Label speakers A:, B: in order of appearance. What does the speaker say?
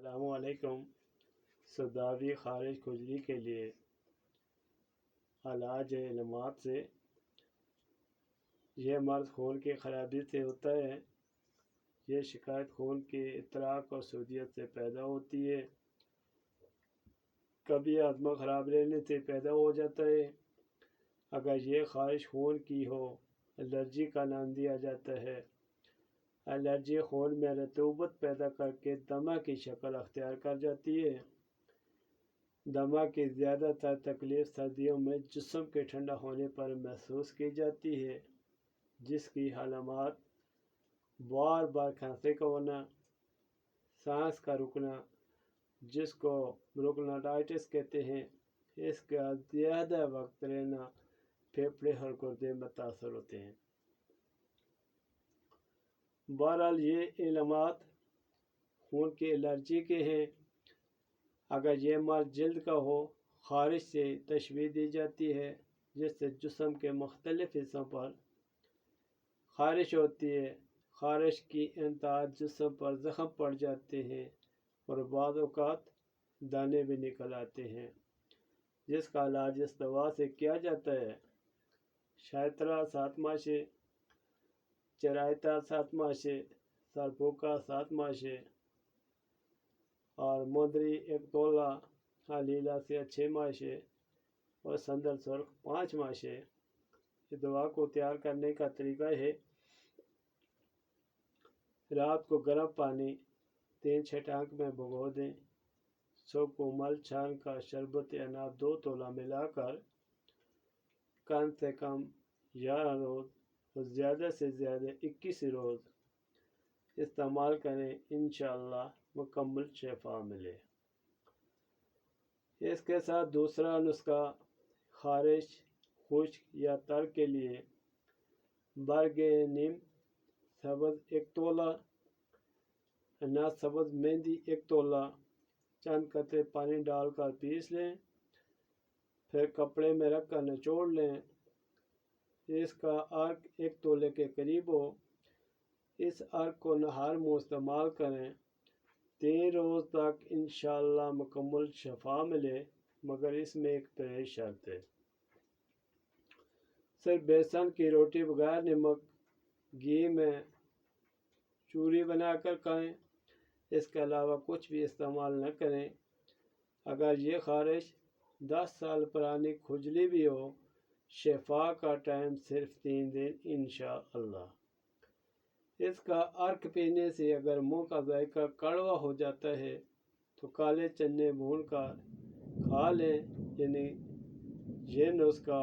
A: السلام علیکم۔ سوداوی خارج کھجلی کے لیے علاج علامات سے یہ مرض خون کی خرابی سے ہوتا ہے۔ یہ شکایت خون کی اضطراب اور سودیت سے پیدا ہوتی ہے۔ کبھی ہاضمہ خراب رہنے سے پیدا ہو جاتا ہے۔ اگر یہ خارش خون کی ہو، الرجی کا نام دیا جاتا ہے۔ الرجی خون میں رطوبت پیدا کر کے دمہ کی شکل اختیار کر جاتی ہے۔ دمہ کی زیادہ تر تکلیف سردیوں میں جسم کے ٹھنڈا ہونے پر محسوس کی جاتی ہے، جس کی علامات بار بار کھانسی کا ہونا، سانس کا رکنا جس کو برونکائٹس کہتے ہیں، اس کا زیادہ وقت رہنا، پھیپھڑے اور گردے متاثر ہوتے ہیں۔ بہرحال یہ علامات خون کی الرجی کے ہیں۔ اگر یہ مرض جلد کا ہو، خارش سے تشبیہ دی جاتی ہے، جس سے جسم کے مختلف حصوں پر خارش ہوتی ہے۔ خارش کی انتہا جسم پر زخم پڑ جاتے ہیں اور بعض اوقات دانے بھی نکل آتے ہیں، جس کا علاج اس دوا سے کیا جاتا ہے: شائترا 7 ماشے، چرائتا 7 ماشے، سرپوکا 7 ماشے اور مندری 1 تولہ، حلیلہ سے 6 ماشے اور سندل سرخ 5 ماشے۔ اس دوا کو تیار کرنے کا طریقہ ہے: رات کو گرم پانی 3 چھٹانک میں بھگو دیں۔ صبح کو مل چھان کا شربت عناب 2 تولہ ملا کر کم سے کم 11 روز اور زیادہ سے زیادہ 21 روز استعمال کریں، انشاءاللہ مکمل شفا ملے۔ اس کے ساتھ دوسرا نسخہ خارش خشک یا تر کے لیے: برگ نیم سبز 1 تولہ، انا سبز مہندی 1 تولہ، چند قطرے پانی ڈال کر پیس لیں، پھر کپڑے میں رکھ کر نچوڑ لیں۔ اس کا عرق 1 تولے کے قریب ہو۔ اس عرق کو نہار منہ استعمال کریں۔ 3 روز تک انشاءاللہ مکمل شفا ملے، مگر اس میں ایک پرہیز شرط ہے: صرف بیسن کی روٹی بغیر نمک گھی میں چوری بنا کر کھائیں، اس کے علاوہ کچھ بھی استعمال نہ کریں۔ اگر یہ خارش 10 سال پرانی کھجلی بھی ہو، شفا کا ٹائم صرف 3 دن انشاءاللہ۔ اس کا عرق پینے سے اگر منہ کا ذائقہ کڑوا ہو جاتا ہے تو کالے چنے بھون کر کھا لیں، یعنی یہ نسخہ